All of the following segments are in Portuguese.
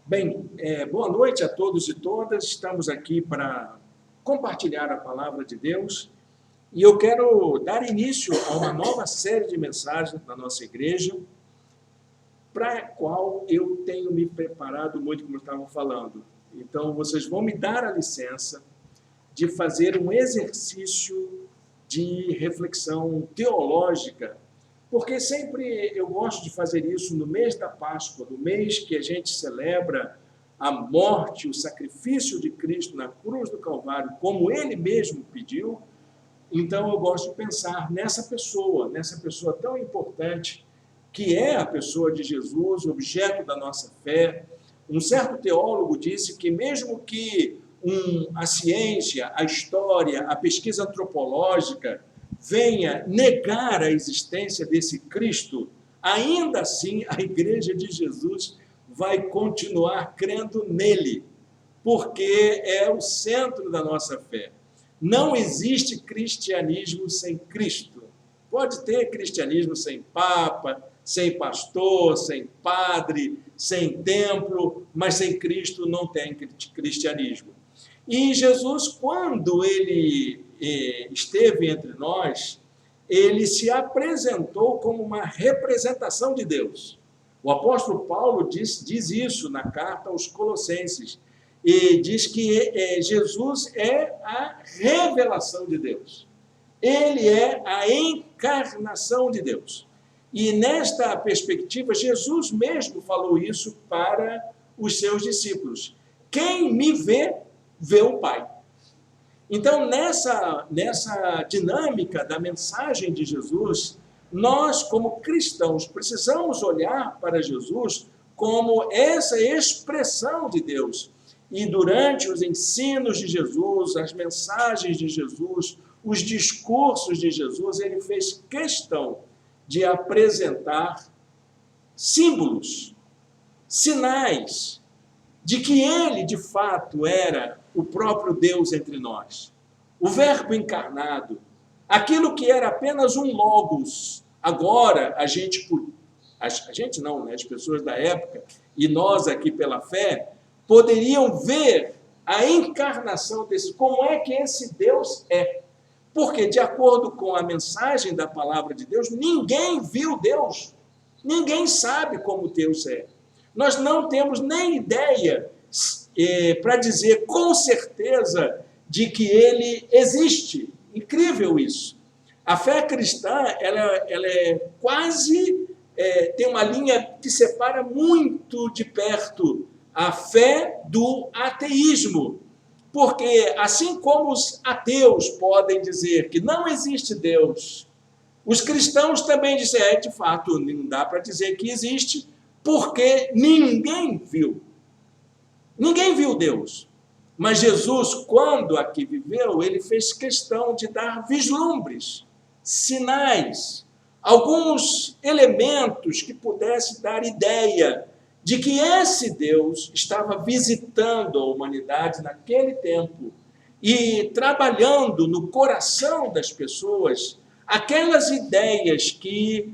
Bem, boa noite a todos e todas. Estamos aqui para compartilhar a palavra de Deus e eu quero dar início a uma nova série de mensagens na nossa igreja, para a qual eu tenho me preparado muito, como eu estava falando. Então, vocês vão me dar a licença de fazer um exercício de reflexão teológica, porque sempre eu gosto de fazer isso no mês da Páscoa, no mês que a gente celebra a morte, o sacrifício de Cristo na cruz do Calvário, como Ele mesmo pediu. Então eu gosto de pensar nessa pessoa tão importante, que é a pessoa de Jesus, objeto da nossa fé. Um certo teólogo disse que mesmo que a ciência, a história, a pesquisa antropológica venha negar a existência desse Cristo, ainda assim a Igreja de Jesus vai continuar crendo nele, porque é o centro da nossa fé. Não existe cristianismo sem Cristo. Pode ter cristianismo sem papa, sem pastor, sem padre, sem templo, mas sem Cristo não tem cristianismo. E Jesus, quando ele esteve entre nós, ele se apresentou como uma representação de Deus. O apóstolo Paulo diz isso na carta aos Colossenses, e diz que Jesus é a revelação de Deus. Ele é a encarnação de Deus. E nesta perspectiva, Jesus mesmo falou isso para os seus discípulos. Quem me vê, vê o Pai. Então, nessa dinâmica da mensagem de Jesus, nós, como cristãos, precisamos olhar para Jesus como essa expressão de Deus. E durante os ensinos de Jesus, as mensagens de Jesus, os discursos de Jesus, ele fez questão de apresentar símbolos, sinais de que ele, de fato, era o próprio Deus entre nós. O Verbo encarnado, aquilo que era apenas um logos, agora a gente não, né? As pessoas da época e nós aqui pela fé, poderiam ver a encarnação desse, como é que esse Deus é. Porque, de acordo com a mensagem da palavra de Deus, ninguém viu Deus. Ninguém sabe como Deus é. Nós não temos nem ideia para dizer com certeza de que ele existe. Incrível isso. A fé cristã, ela é quase, tem uma linha que separa muito de perto a fé do ateísmo. Porque, assim como os ateus podem dizer que não existe Deus, os cristãos também dizem, de fato, não dá para dizer que existe, porque ninguém viu. Ninguém viu Deus. Mas Jesus, quando aqui viveu, ele fez questão de dar vislumbres, sinais, alguns elementos que pudessem dar ideia de que esse Deus estava visitando a humanidade naquele tempo e trabalhando no coração das pessoas aquelas ideias que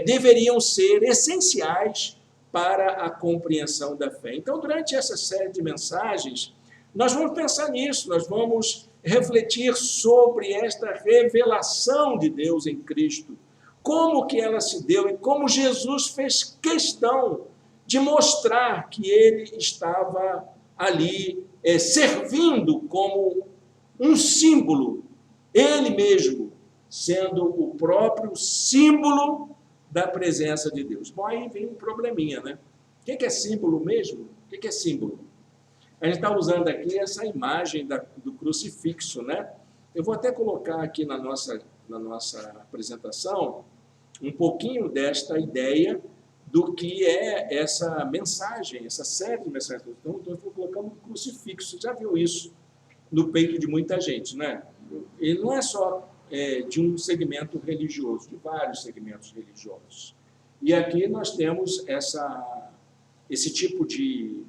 deveriam ser essenciais para a compreensão da fé. Então, durante essa série de mensagens, nós vamos pensar nisso, nós vamos refletir sobre esta revelação de Deus em Cristo, como que ela se deu e como Jesus fez questão de mostrar que ele estava ali servindo como um símbolo, ele mesmo sendo o próprio símbolo da presença de Deus. Bom, aí vem um probleminha, né? O que é símbolo mesmo? O que é símbolo? A gente está usando aqui essa imagem do crucifixo, né? Eu vou até colocar aqui na nossa apresentação um pouquinho desta ideia do que é essa mensagem, essa série de mensagens. Então, eu estou colocando um crucifixo. Você já viu isso no peito de muita gente, né? Ele não é só de um segmento religioso, de vários segmentos religiosos. E aqui nós temos esse tipo de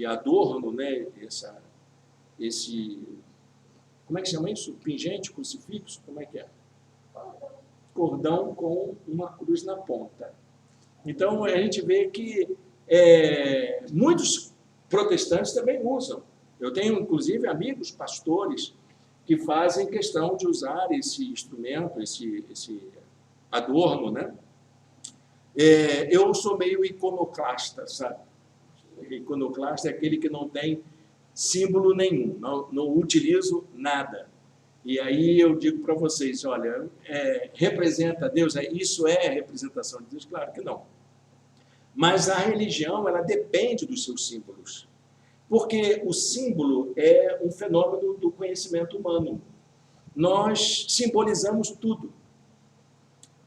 adorno, né? Como é que chama isso? Pingente, crucifixo? Como é que é? Cordão com uma cruz na ponta. Então, a gente vê que muitos protestantes também usam. Eu tenho, inclusive, amigos pastores que fazem questão de usar esse instrumento, esse adorno, né? Eu sou meio iconoclasta, sabe? Iconoclasta é aquele que não tem símbolo nenhum, não utilizo nada. E aí eu digo para vocês, olha, representa Deus? Isso é a representação de Deus? Claro que não. Mas a religião, ela depende dos seus símbolos. Porque o símbolo é um fenômeno do conhecimento humano. Nós simbolizamos tudo.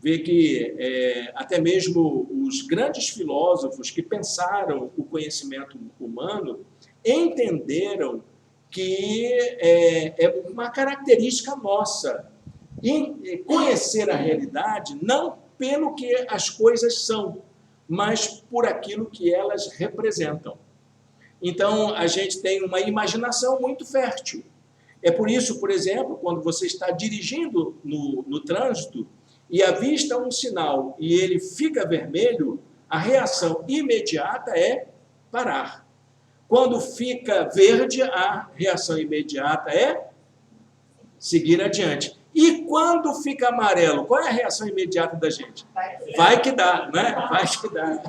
Vê que até mesmo os grandes filósofos que pensaram o conhecimento humano entenderam que é uma característica nossa conhecer a realidade não pelo que as coisas são, mas por aquilo que elas representam. Então, a gente tem uma imaginação muito fértil. É por isso, por exemplo, quando você está dirigindo no trânsito e avista um sinal e ele fica vermelho, a reação imediata é parar. Quando fica verde, a reação imediata é seguir adiante. E quando fica amarelo, qual é a reação imediata da gente? Vai que dá, né? Vai que dá.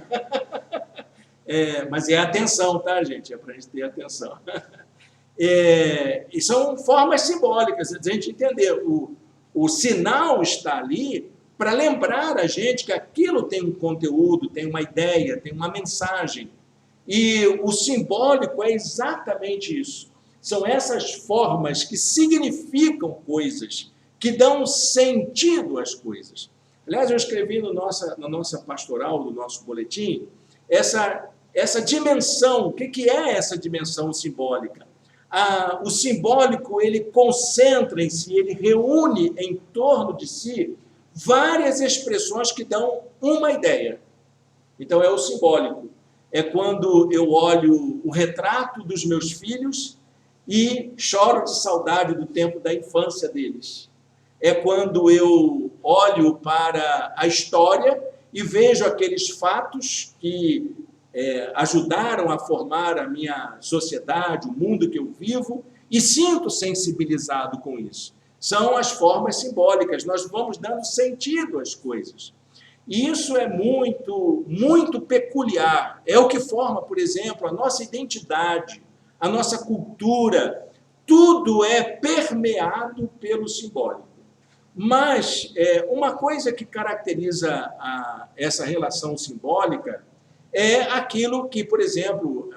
Mas é atenção, tá, gente? É para a gente ter atenção. E são formas simbólicas, a gente entender. O sinal está ali para lembrar a gente que aquilo tem um conteúdo, tem uma ideia, tem uma mensagem. E o simbólico é exatamente isso. São essas formas que significam coisas, que dão sentido às coisas. Aliás, eu escrevi na nossa pastoral, no nosso boletim, essa dimensão. O que é essa dimensão simbólica? O simbólico, ele concentra em si, ele reúne em torno de si várias expressões que dão uma ideia. Então, é o simbólico. É quando eu olho o retrato dos meus filhos e choro de saudade do tempo da infância deles. É quando eu olho para a história e vejo aqueles fatos que ajudaram a formar a minha sociedade, o mundo que eu vivo, e sinto sensibilizado com isso. São as formas simbólicas, nós vamos dando sentido às coisas. E isso é muito, muito peculiar. É o que forma, por exemplo, a nossa identidade, a nossa cultura. Tudo é permeado pelo simbólico. Mas uma coisa que caracteriza essa relação simbólica é aquilo que, por exemplo,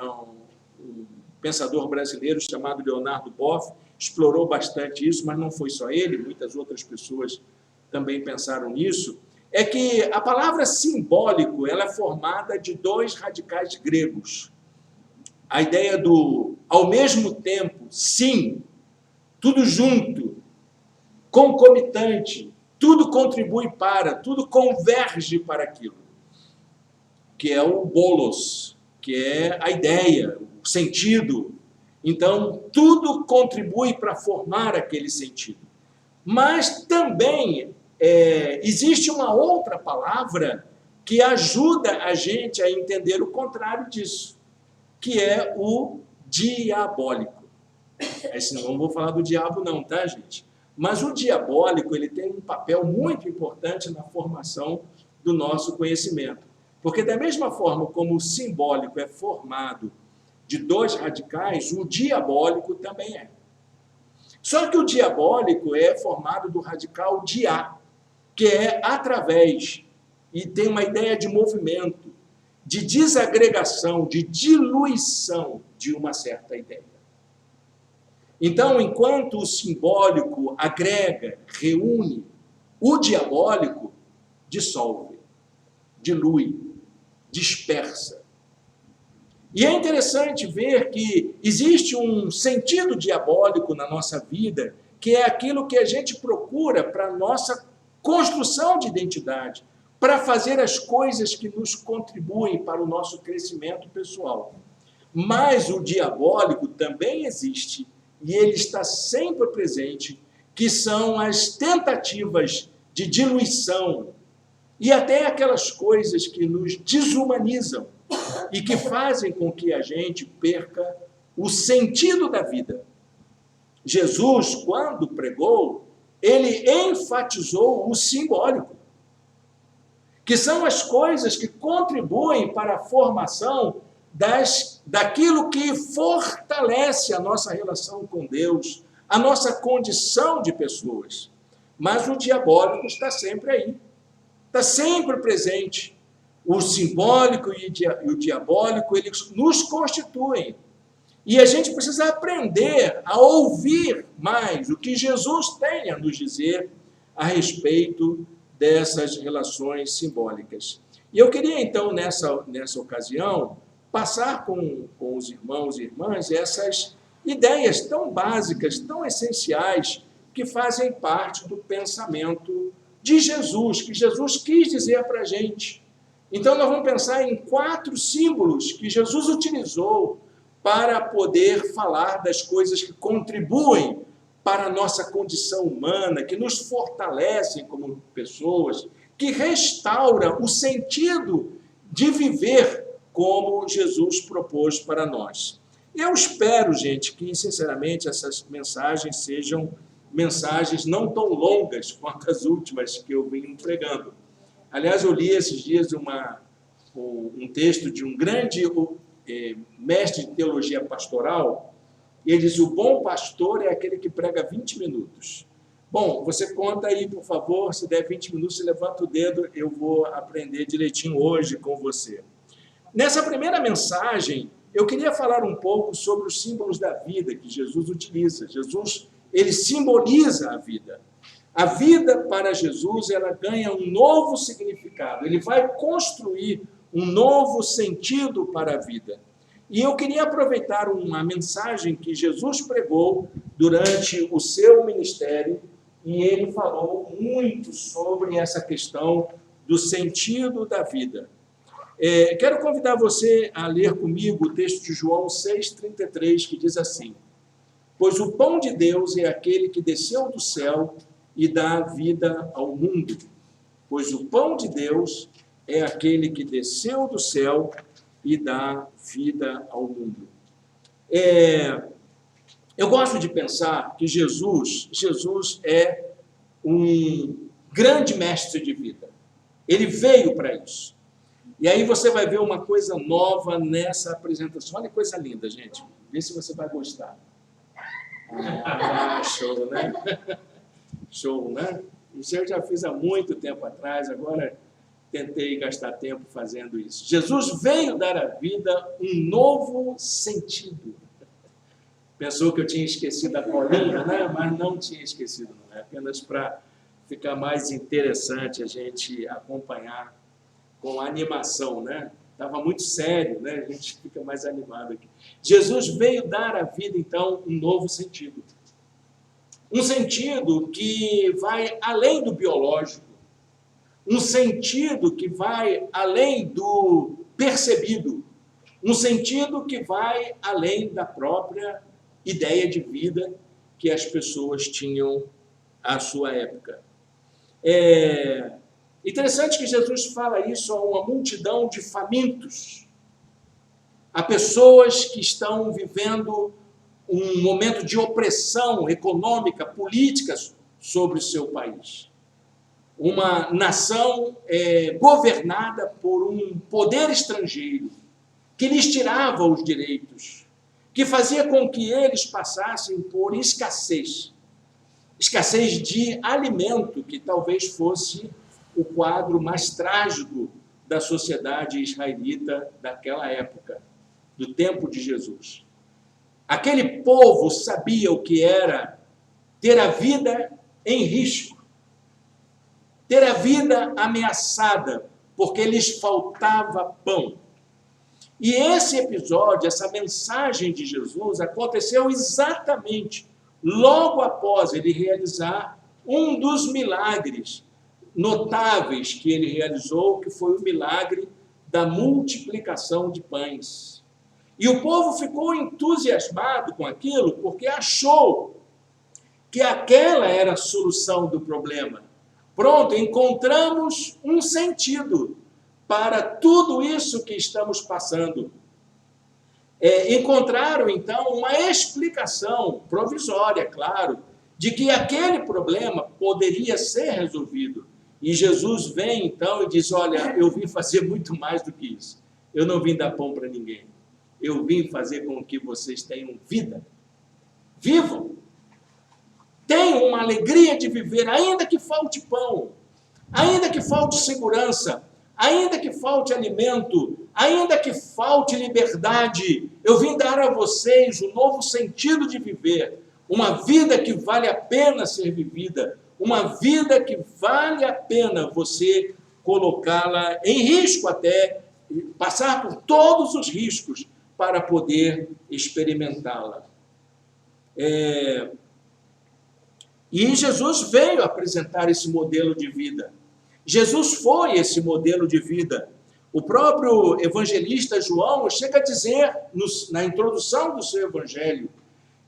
um pensador brasileiro chamado Leonardo Boff explorou bastante isso, mas não foi só ele, muitas outras pessoas também pensaram nisso, é que a palavra simbólico ela é formada de dois radicais gregos. A ideia do ao mesmo tempo, sim, tudo junto, concomitante, tudo contribui para, tudo converge para aquilo, que é o bolos, que é a ideia, o sentido. Então, tudo contribui para formar aquele sentido. Mas também existe uma outra palavra que ajuda a gente a entender o contrário disso, que é o diabólico. Não vou falar do diabo não, tá, gente? Mas o diabólico ele tem um papel muito importante na formação do nosso conhecimento. Porque da mesma forma como o simbólico é formado de dois radicais, o diabólico também é. Só que o diabólico é formado do radical dia, que é através, e tem uma ideia de movimento, de desagregação, de diluição de uma certa ideia. Então, enquanto o simbólico agrega, reúne, o diabólico dissolve, dilui, dispersa. E é interessante ver que existe um sentido diabólico na nossa vida, que é aquilo que a gente procura para a nossa construção de identidade, para fazer as coisas que nos contribuem para o nosso crescimento pessoal. Mas o diabólico também existe, e ele está sempre presente, que são as tentativas de diluição e até aquelas coisas que nos desumanizam, e que fazem com que a gente perca o sentido da vida. Jesus, quando pregou, ele enfatizou o simbólico, que são as coisas que contribuem para a formação daquilo que fortalece a nossa relação com Deus, a nossa condição de pessoas. Mas o diabólico está sempre aí, está sempre presente. O simbólico e o diabólico, eles nos constituem. E a gente precisa aprender a ouvir mais o que Jesus tem a nos dizer a respeito dessas relações simbólicas. E eu queria, então, nessa ocasião, passar com os irmãos e irmãs essas ideias tão básicas, tão essenciais, que fazem parte do pensamento de Jesus, que Jesus quis dizer para a gente. Então, nós vamos pensar em 4 símbolos que Jesus utilizou para poder falar das coisas que contribuem para a nossa condição humana, que nos fortalecem como pessoas, que restaura o sentido de viver como Jesus propôs para nós. Eu espero, gente, que, sinceramente, essas mensagens sejam mensagens não tão longas quanto as últimas que eu venho pregando. Aliás, eu li esses dias um texto de um grande mestre de teologia pastoral, e ele diz: o bom pastor é aquele que prega 20 minutos. Bom, você conta aí, por favor, se der 20 minutos, você levanta o dedo, eu vou aprender direitinho hoje com você. Nessa primeira mensagem, eu queria falar um pouco sobre os símbolos da vida que Jesus utiliza. Jesus, ele simboliza a vida. A vida, para Jesus, ela ganha um novo significado. Ele vai construir um novo sentido para a vida. E eu queria aproveitar uma mensagem que Jesus pregou durante o seu ministério, e ele falou muito sobre essa questão do sentido da vida. Quero convidar você a ler comigo o texto de João 6,33, que diz assim: pois o pão de Deus é aquele que desceu do céu e dá vida ao mundo. Pois o pão de Deus é aquele que desceu do céu e dá vida ao mundo. Eu gosto de pensar que Jesus é um grande mestre de vida. Ele veio para isso. E aí você vai ver uma coisa nova nessa apresentação. Olha que coisa linda, gente. Vê se você vai gostar. Show, né? Show, né? Isso eu já fiz há muito tempo atrás, agora tentei gastar tempo fazendo isso. Jesus veio dar à vida um novo sentido. Pensou que eu tinha esquecido a colinha, né? Mas não tinha esquecido, não. É apenas para ficar mais interessante a gente acompanhar com a animação, né? Estava muito sério, né? A gente fica mais animado aqui. Jesus veio dar à vida, então, um novo sentido. Um sentido que vai além do biológico. Um sentido que vai além do percebido. Um sentido que vai além da própria ideia de vida que as pessoas tinham à sua época. Interessante que Jesus fala isso a uma multidão de famintos, a pessoas que estão vivendo um momento de opressão econômica, política sobre o seu país. Uma nação governada por um poder estrangeiro que lhes tirava os direitos, que fazia com que eles passassem por escassez de alimento, que talvez fosse o quadro mais trágico da sociedade israelita daquela época, do tempo de Jesus. Aquele povo sabia o que era ter a vida em risco, ter a vida ameaçada, porque lhes faltava pão. E esse episódio, essa mensagem de Jesus, aconteceu exatamente logo após ele realizar um dos milagres notáveis que ele realizou, que foi o milagre da multiplicação de pães. E o povo ficou entusiasmado com aquilo, porque achou que aquela era a solução do problema. Pronto, encontramos um sentido para tudo isso que estamos passando. Encontraram, então, uma explicação provisória, claro, de que aquele problema poderia ser resolvido. E Jesus vem, então, e diz, olha, eu vim fazer muito mais do que isso. Eu não vim dar pão para ninguém. Eu vim fazer com que vocês tenham vida. Vivam. Tenham uma alegria de viver, ainda que falte pão, ainda que falte segurança, ainda que falte alimento, ainda que falte liberdade. Eu vim dar a vocês um novo sentido de viver, uma vida que vale a pena ser vivida, uma vida que vale a pena você colocá-la em risco até, passar por todos os riscos para poder experimentá-la. E Jesus veio apresentar esse modelo de vida. Jesus foi esse modelo de vida. O próprio evangelista João chega a dizer, na introdução do seu evangelho,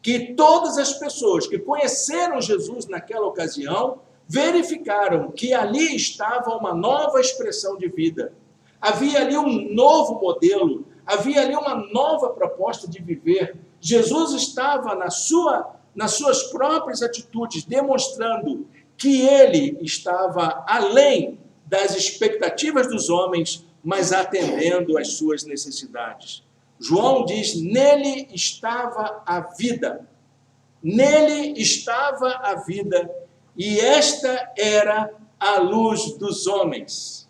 que todas as pessoas que conheceram Jesus naquela ocasião verificaram que ali estava uma nova expressão de vida. Havia ali um novo modelo, havia ali uma nova proposta de viver. Jesus estava nas suas próprias atitudes, demonstrando que ele estava além das expectativas dos homens, mas atendendo às suas necessidades. João diz, nele estava a vida. Nele estava a vida, e esta era a luz dos homens.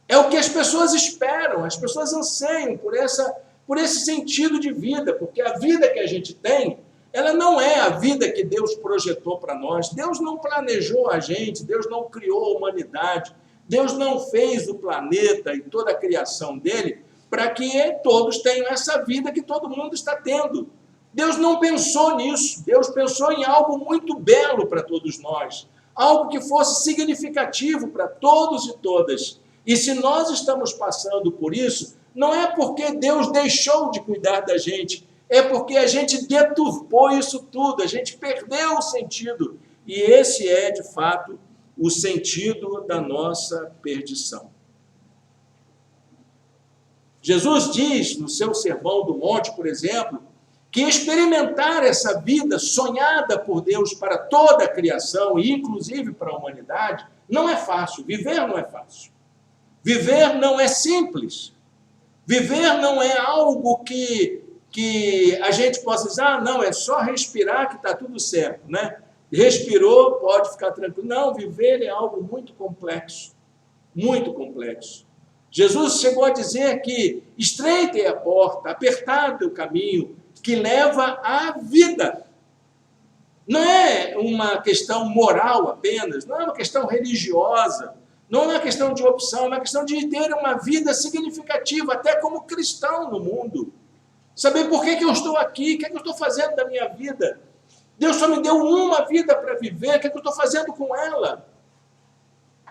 É o que as pessoas esperam, as pessoas anseiam por esse sentido de vida, porque a vida que a gente tem, ela não é a vida que Deus projetou para nós. Deus não planejou a gente, Deus não criou a humanidade, Deus não fez o planeta e toda a criação dele para que todos tenham essa vida que todo mundo está tendo. Deus não pensou nisso, Deus pensou em algo muito belo para todos nós, algo que fosse significativo para todos e todas. E se nós estamos passando por isso, não é porque Deus deixou de cuidar da gente, é porque a gente deturpou isso tudo, a gente perdeu o sentido. E esse é, de fato, o sentido da nossa perdição. Jesus diz, no seu Sermão do Monte, por exemplo, que experimentar essa vida sonhada por Deus para toda a criação, e inclusive para a humanidade, não é fácil. Viver não é fácil. Viver não é simples. Viver não é algo que a gente possa dizer, não, é só respirar que está tudo certo, né? Respirou, pode ficar tranquilo. Não, viver é algo muito complexo, muito complexo. Jesus chegou a dizer que estreita é a porta, apertado é o caminho, que leva à vida. Não é uma questão moral apenas, não é uma questão religiosa, não é uma questão de opção, é uma questão de ter uma vida significativa, até como cristão no mundo. Saber por que eu estou aqui, o que eu estou fazendo da minha vida. Deus só me deu uma vida para viver, o que eu estou fazendo com ela?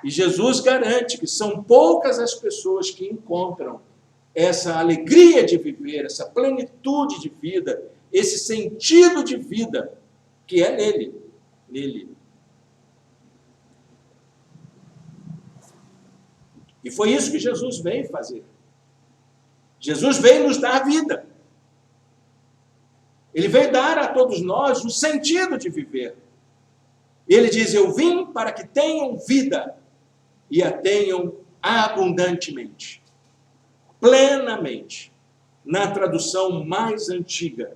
E Jesus garante que são poucas as pessoas que encontram essa alegria de viver, essa plenitude de vida, esse sentido de vida que é nele. E foi isso que Jesus veio fazer. Jesus veio nos dar vida. Ele veio dar a todos nós o sentido de viver. Ele diz, eu vim para que tenham vida e a tenham abundantemente, plenamente. Na tradução mais antiga,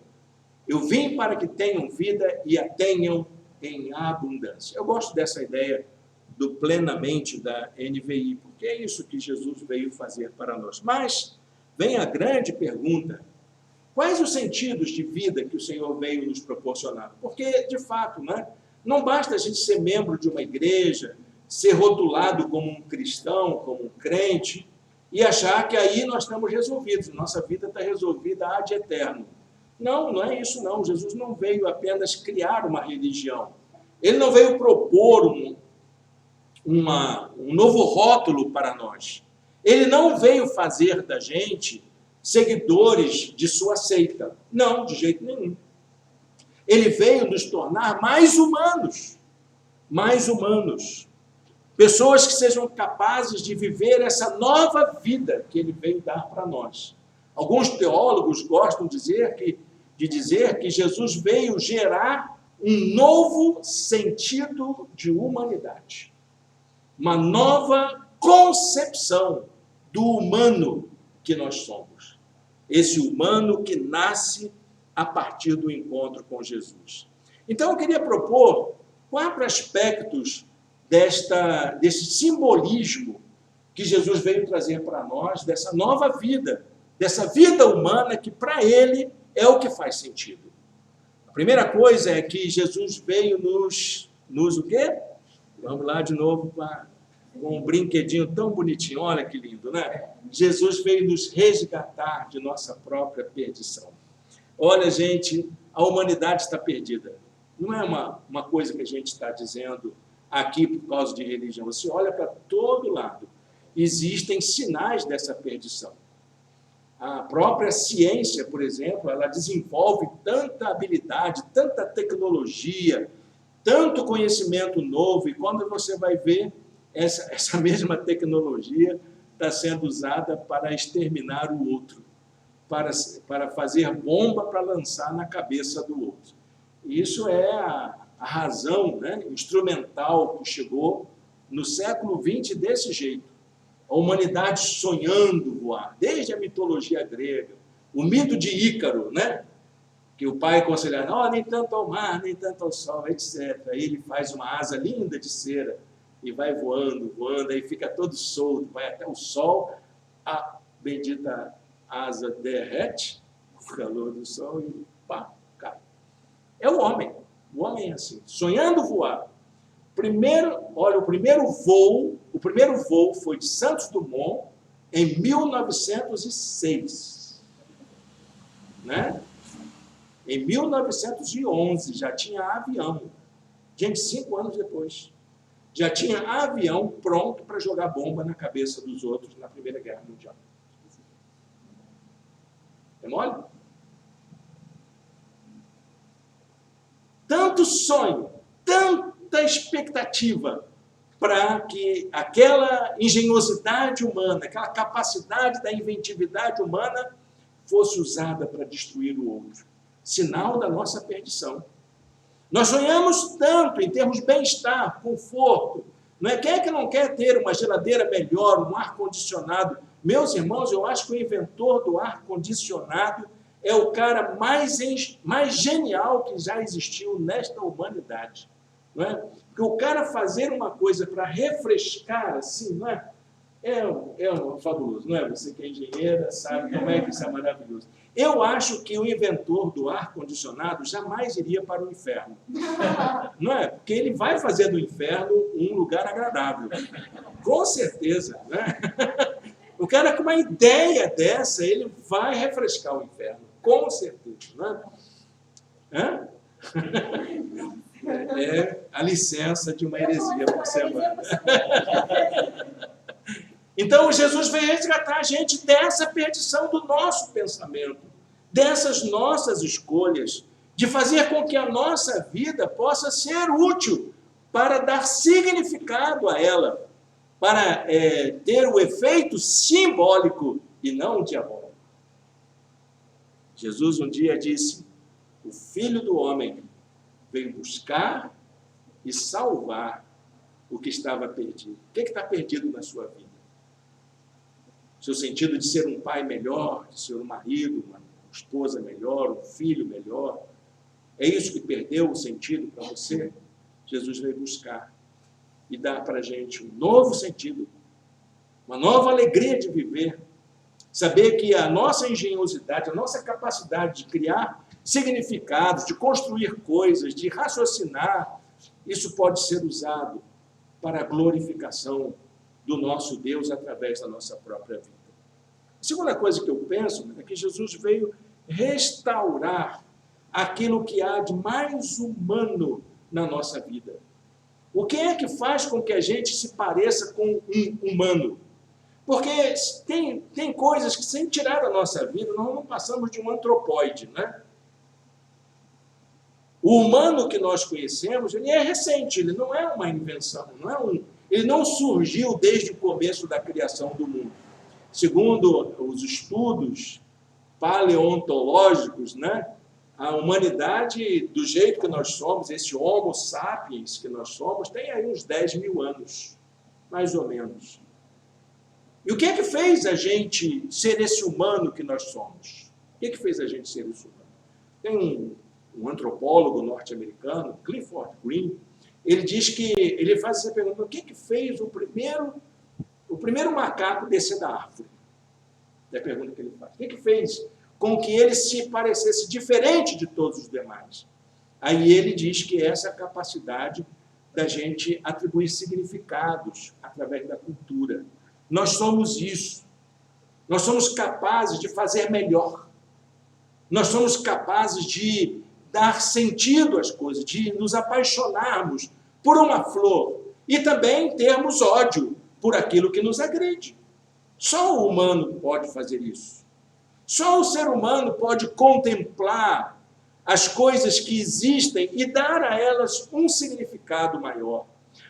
eu vim para que tenham vida e a tenham em abundância. Eu gosto dessa ideia do plenamente da NVI, porque é isso que Jesus veio fazer para nós. Mas vem a grande pergunta, quais os sentidos de vida que o Senhor veio nos proporcionar? Porque, de fato, não basta a gente ser membro de uma igreja, ser rotulado como um cristão, como um crente, e achar que aí nós estamos resolvidos, nossa vida está resolvida ad eterno. Não, não é isso não. Jesus não veio apenas criar uma religião. Ele não veio propor um novo rótulo para nós. Ele não veio fazer da gente seguidores de sua seita. Não, de jeito nenhum. Ele veio nos tornar mais humanos. Mais humanos. Pessoas que sejam capazes de viver essa nova vida que ele veio dar para nós. Alguns teólogos gostam de dizer que Jesus veio gerar um novo sentido de humanidade. Uma nova concepção do humano que nós somos. Esse humano que nasce a partir do encontro com Jesus. Então, eu queria propor 4 aspectos desse simbolismo que Jesus veio trazer para nós, dessa nova vida, dessa vida humana que para ele é o que faz sentido. A primeira coisa é que Jesus veio nos o quê? Vamos lá de novo com um brinquedinho tão bonitinho, olha que lindo, né? Jesus veio nos resgatar de nossa própria perdição. Olha, gente, a humanidade está perdida. Não é uma coisa que a gente está dizendo aqui por causa de religião. Você olha para todo lado, existem sinais dessa perdição. A própria ciência, por exemplo, ela desenvolve tanta habilidade, tanta tecnologia, tanto conhecimento novo, e quando você vai ver, essa mesma tecnologia está sendo usada para exterminar o outro, para fazer bomba para lançar na cabeça do outro. Isso é a razão, né, instrumental que chegou no século XX desse jeito. A humanidade sonhando voar, desde a mitologia grega, o mito de Ícaro, né? Que o pai aconselhava, nem tanto ao mar, nem tanto ao sol, etc. Aí ele faz uma asa linda de cera e vai voando, voando, aí fica todo solto, vai até o sol, a bendita asa derrete, o calor do sol, e pá, cai. É o homem é assim, sonhando voar. O primeiro voo foi de Santos Dumont em 1906. Né? Em 1911 já tinha avião. Gente, 5 anos depois. Já tinha avião pronto para jogar bomba na cabeça dos outros na Primeira Guerra Mundial. É mole? Tanto sonho, tanta expectativa para que aquela engenhosidade humana, aquela capacidade da inventividade humana fosse usada para destruir o outro. Sinal da nossa perdição. Nós sonhamos tanto em termos de bem-estar, conforto. Não é? Quem é que não quer ter uma geladeira melhor, um ar-condicionado? Meus irmãos, eu acho que o inventor do ar-condicionado é o cara mais genial que já existiu nesta humanidade. Não é? Porque o cara fazer uma coisa para refrescar, assim, não é? É fabuloso, não é? Você que é engenheira sabe como é que isso é maravilhoso. Eu acho que o inventor do ar-condicionado jamais iria para o inferno. Não é? Porque ele vai fazer do inferno um lugar agradável. Com certeza. Né? O cara com uma ideia dessa, ele vai refrescar o inferno. Com certeza. Não é? É a licença de uma heresia por semana. Então, Jesus veio resgatar a gente dessa perdição do nosso pensamento, dessas nossas escolhas, de fazer com que a nossa vida possa ser útil para dar significado a ela, para ter o efeito simbólico e não diabólico. Jesus um dia disse, o Filho do Homem veio buscar e salvar o que estava perdido. O que está perdido na sua vida? Seu sentido de ser um pai melhor, de ser um marido, uma esposa melhor, um filho melhor. É isso que perdeu o sentido para você? Jesus veio buscar e dar para a gente um novo sentido, uma nova alegria de viver. Saber que a nossa engenhosidade, a nossa capacidade de criar significados, de construir coisas, de raciocinar, isso pode ser usado para a glorificação do nosso Deus através da nossa própria vida. A segunda coisa que eu penso é que Jesus veio restaurar aquilo que há de mais humano na nossa vida. O que é que faz com que a gente se pareça com um humano? Porque tem coisas que, sem tirar da nossa vida, nós não passamos de um antropóide, né? O humano que nós conhecemos, ele é recente, ele não é uma invenção, não é ele não surgiu desde o começo da criação do mundo. Segundo os estudos paleontológicos, né, a humanidade, do jeito que nós somos, esse Homo sapiens que nós somos, tem aí uns 10 mil anos, mais ou menos. E o que é que fez a gente ser esse humano que nós somos? O que é que fez a gente ser esse humano? Tem um antropólogo norte-americano, Clifford Green, ele diz que, ele faz essa pergunta, o que é que fez o primeiro macaco descer da árvore? É a pergunta que ele faz. O que é que fez com que ele se parecesse diferente de todos os demais? Aí ele diz que essa é a capacidade da gente atribuir significados através da cultura. Nós somos isso. Nós somos capazes de fazer melhor. Nós somos capazes de dar sentido às coisas, de nos apaixonarmos por uma flor e também termos ódio por aquilo que nos agride. Só o humano pode fazer isso. Só o ser humano pode contemplar as coisas que existem e dar a elas um significado maior.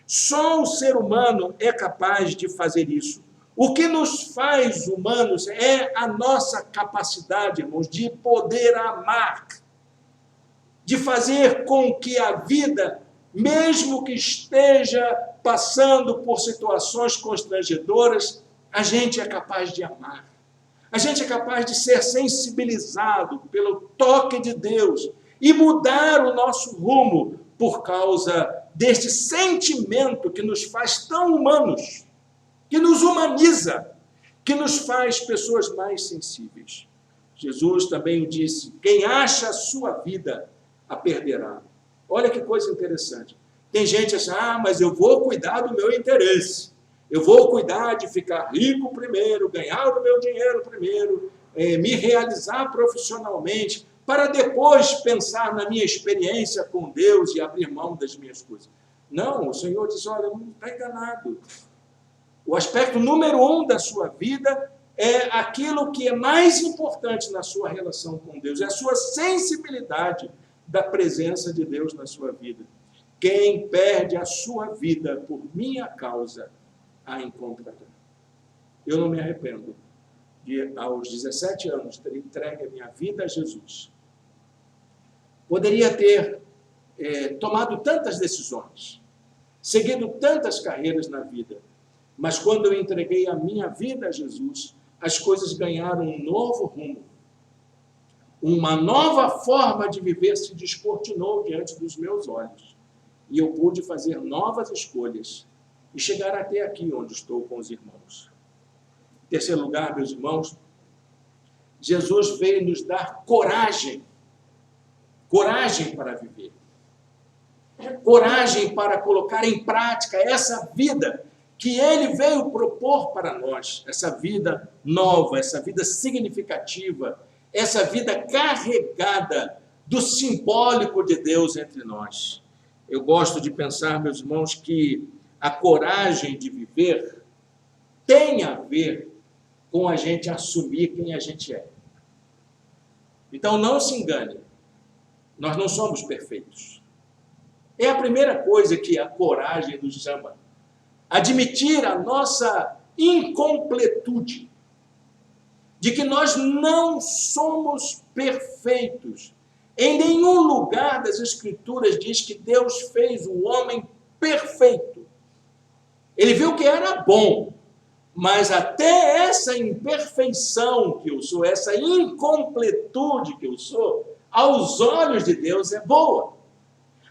Só o ser humano é capaz de fazer isso. O que nos faz humanos é a nossa capacidade, irmãos, de poder amar, de fazer com que a vida, mesmo que esteja passando por situações constrangedoras, a gente é capaz de amar. A gente é capaz de ser sensibilizado pelo toque de Deus e mudar o nosso rumo por causa deste sentimento que nos faz tão humanos, que nos humaniza, que nos faz pessoas mais sensíveis. Jesus também disse, quem acha a sua vida, a perderá. Olha que coisa interessante. Tem gente assim, mas eu vou cuidar do meu interesse. Eu vou cuidar de ficar rico primeiro, ganhar o meu dinheiro primeiro, me realizar profissionalmente, para depois pensar na minha experiência com Deus e abrir mão das minhas coisas. Não, o Senhor diz, olha, não está enganado. O aspecto número 1 da sua vida é aquilo que é mais importante na sua relação com Deus, é a sua sensibilidade da presença de Deus na sua vida. Quem perde a sua vida por minha causa, a encontrará. Eu não me arrependo de, aos 17 anos, ter entregue a minha vida a Jesus. Poderia ter tomado tantas decisões, seguido tantas carreiras na vida, mas quando eu entreguei a minha vida a Jesus, as coisas ganharam um novo rumo. Uma nova forma de viver se descortinou diante dos meus olhos. E eu pude fazer novas escolhas e chegar até aqui onde estou com os irmãos. Em terceiro lugar, meus irmãos, Jesus veio nos dar coragem. Coragem para viver. Coragem para colocar em prática essa vida que Ele veio propor para nós. Essa vida nova, essa vida significativa, essa vida carregada do simbólico de Deus entre nós. Eu gosto de pensar, meus irmãos, que a coragem de viver tem a ver com a gente assumir quem a gente é. Então, não se engane, nós não somos perfeitos. É a primeira coisa que a coragem nos chama. Admitir a nossa incompletude, de que nós não somos perfeitos. Em nenhum lugar das Escrituras diz que Deus fez o homem perfeito. Ele viu que era bom, mas até essa imperfeição que eu sou, essa incompletude que eu sou, aos olhos de Deus é boa.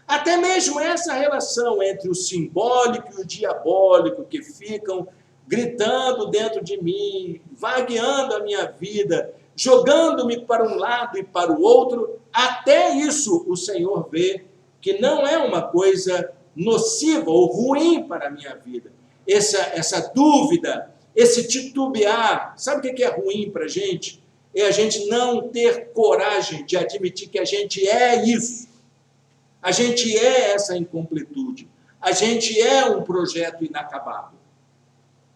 Até mesmo essa relação entre o simbólico e o diabólico que ficam gritando dentro de mim, vagueando a minha vida, jogando-me para um lado e para o outro, até isso o Senhor vê que não é uma coisa nociva ou ruim para a minha vida. Essa dúvida, esse titubear, sabe o que é ruim para a gente? É a gente não ter coragem de admitir que a gente é isso. A gente é essa incompletude. A gente é um projeto inacabado.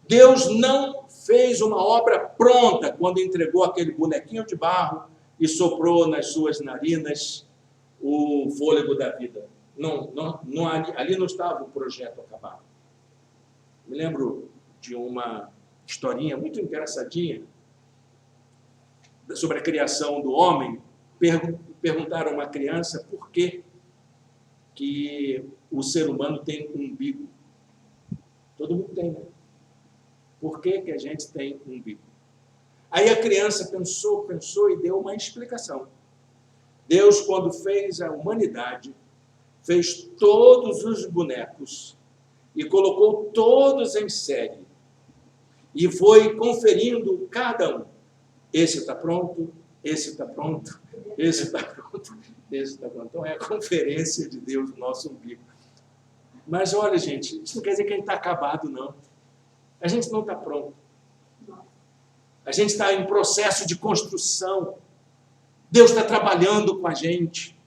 Deus não fez uma obra pronta quando entregou aquele bonequinho de barro e soprou nas suas narinas o fôlego da vida. Ali não estava o projeto acabado. Me lembro de uma historinha muito engraçadinha sobre a criação do homem. Perguntaram a uma criança por que o ser humano tem um umbigo. Todo mundo tem, né? Por que a gente tem um umbigo? Aí a criança pensou e deu uma explicação. Deus, quando fez a humanidade, fez todos os bonecos e colocou todos em série. E foi conferindo cada um. Esse está pronto, esse está pronto, esse está pronto, esse está pronto. Então é a conferência de Deus no nosso umbigo. Mas olha, gente, isso não quer dizer que a gente está acabado, não. A gente não está pronto. A gente está em processo de construção. Deus está trabalhando com a gente.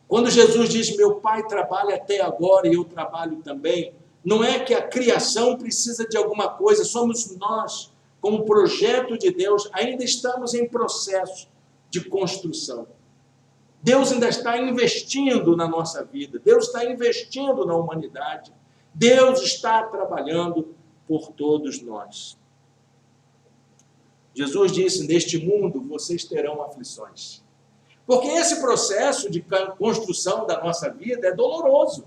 Quando Jesus diz, meu Pai trabalha até agora e eu trabalho também, não é que a criação precisa de alguma coisa, somos nós, como projeto de Deus, ainda estamos em processo de construção. Deus ainda está investindo na nossa vida, Deus está investindo na humanidade, Deus está trabalhando por todos nós. Jesus disse, neste mundo vocês terão aflições. Porque esse processo de construção da nossa vida é doloroso.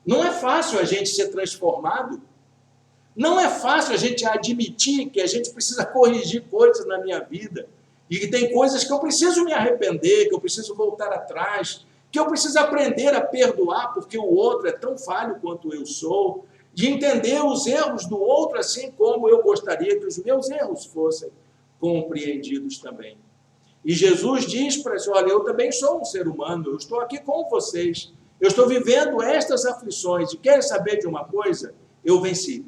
Não é fácil a gente ser transformado. Não é fácil a gente admitir que a gente precisa corrigir coisas na minha vida. E que tem coisas que eu preciso me arrepender, que eu preciso voltar atrás, que eu preciso aprender a perdoar, porque o outro é tão falho quanto eu sou. De entender os erros do outro assim como eu gostaria que os meus erros fossem compreendidos também. E Jesus diz para eles, olha, eu também sou um ser humano, eu estou aqui com vocês, eu estou vivendo estas aflições, e querem saber de uma coisa? Eu venci.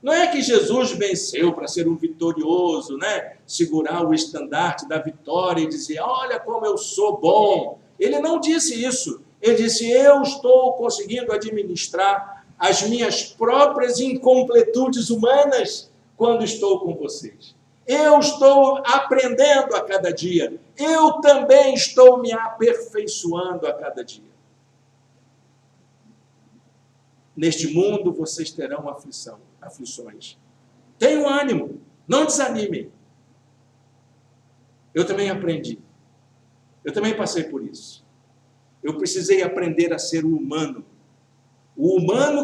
Não é que Jesus venceu para ser um vitorioso, né? Segurar o estandarte da vitória e dizer, olha como eu sou bom. Ele não disse isso, ele disse, eu estou conseguindo administrar as minhas próprias incompletudes humanas quando estou com vocês. Eu estou aprendendo a cada dia. Eu também estou me aperfeiçoando a cada dia. Neste mundo vocês terão aflições. Tenham ânimo, não desanimem. Eu também aprendi. Eu também passei por isso. Eu precisei aprender a ser o humano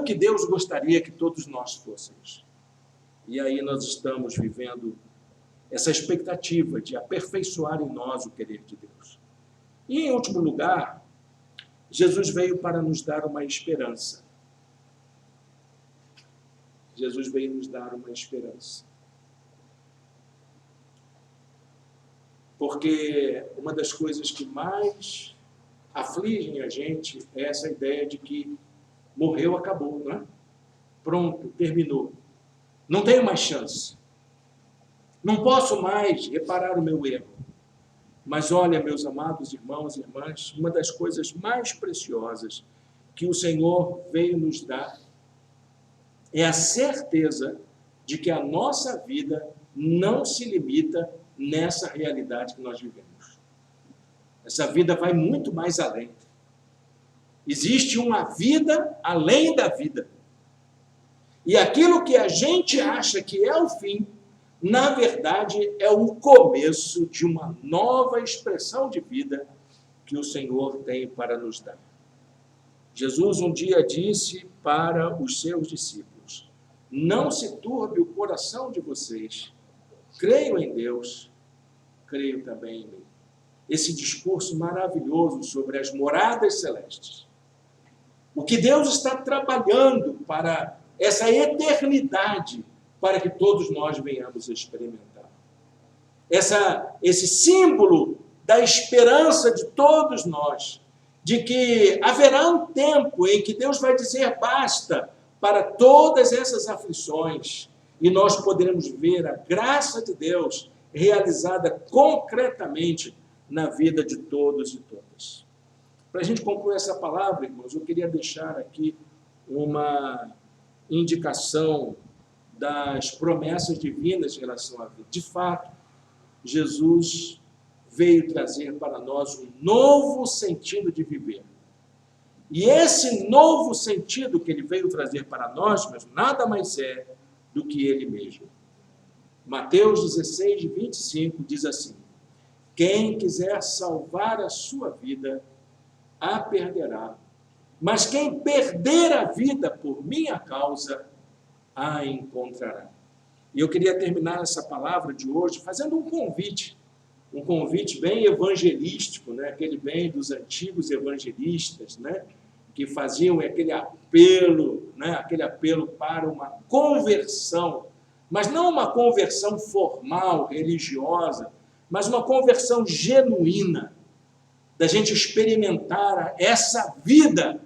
que Deus gostaria que todos nós fôssemos. E aí nós estamos vivendo essa expectativa de aperfeiçoar em nós o querer de Deus. E, em último lugar, Jesus veio para nos dar uma esperança. Jesus veio nos dar uma esperança. Porque uma das coisas que mais afligem a gente é essa ideia de que morreu, acabou, não é? Pronto, terminou. Não tenho mais chance. Não posso mais reparar o meu erro. Mas olha, meus amados irmãos e irmãs, uma das coisas mais preciosas que o Senhor veio nos dar é a certeza de que a nossa vida não se limita nessa realidade que nós vivemos. Essa vida vai muito mais além. Existe uma vida além da vida. E aquilo que a gente acha que é o fim, na verdade, é o começo de uma nova expressão de vida que o Senhor tem para nos dar. Jesus um dia disse para os seus discípulos, não se turbe o coração de vocês, creio em Deus, creio também em mim. Esse discurso maravilhoso sobre as moradas celestes. O que Deus está trabalhando para essa eternidade, para que todos nós venhamos a experimentar. Esse símbolo da esperança de todos nós, de que haverá um tempo em que Deus vai dizer basta para todas essas aflições, e nós poderemos ver a graça de Deus realizada concretamente na vida de todos e todas. Para a gente concluir essa palavra, irmãos, eu queria deixar aqui uma indicação das promessas divinas em relação à vida. De fato, Jesus veio trazer para nós um novo sentido de viver. E esse novo sentido que ele veio trazer para nós, mas nada mais é do que ele mesmo. Mateus 16, 25 diz assim: quem quiser salvar a sua vida, a perderá. Mas quem perder a vida por minha causa, a encontrará. E eu queria terminar essa palavra de hoje fazendo um convite bem evangelístico, né? Aquele bem dos antigos evangelistas, né? Que faziam aquele apelo, né? Aquele apelo para uma conversão, mas não uma conversão formal, religiosa, mas uma conversão genuína, da gente experimentar essa vida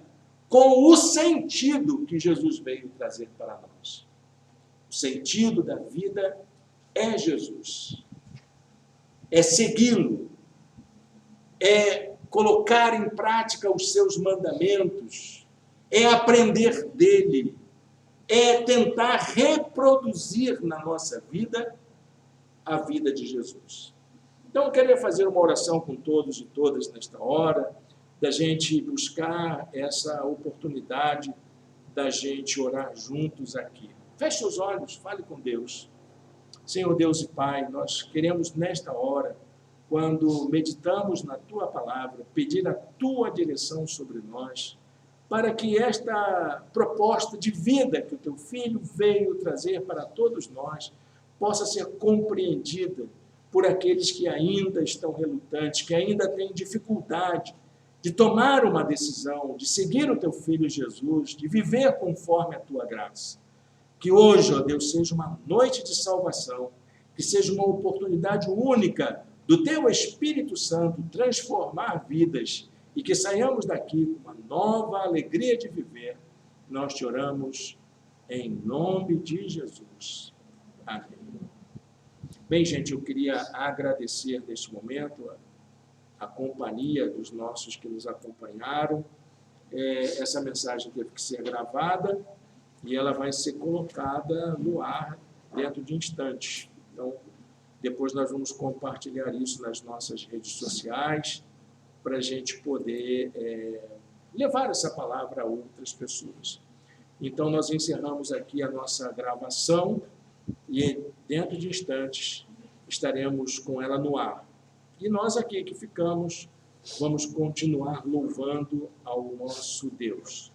com o sentido que Jesus veio trazer para nós. O sentido da vida é Jesus. É segui-lo, é colocar em prática os seus mandamentos, é aprender dele, é tentar reproduzir na nossa vida a vida de Jesus. Então, eu queria fazer uma oração com todos e todas nesta hora, da gente buscar essa oportunidade da gente orar juntos aqui. Feche os olhos, fale com Deus. Senhor Deus e Pai, nós queremos nesta hora, quando meditamos na Tua palavra, pedir a Tua direção sobre nós, para que esta proposta de vida que o Teu Filho veio trazer para todos nós, possa ser compreendida por aqueles que ainda estão relutantes, que ainda têm dificuldade de tomar uma decisão, de seguir o Teu Filho Jesus, de viver conforme a Tua graça. Que hoje, ó Deus, seja uma noite de salvação, que seja uma oportunidade única do Teu Espírito Santo transformar vidas e que saiamos daqui com uma nova alegria de viver. Nós te oramos em nome de Jesus. Amém. Bem, gente, eu queria agradecer neste momento a companhia dos nossos que nos acompanharam. Essa mensagem teve que ser gravada e ela vai ser colocada no ar dentro de instantes. Então, depois nós vamos compartilhar isso nas nossas redes sociais para a gente poder levar essa palavra a outras pessoas. Então, nós encerramos aqui a nossa gravação e dentro de instantes estaremos com ela no ar. E nós aqui que ficamos, vamos continuar louvando ao nosso Deus.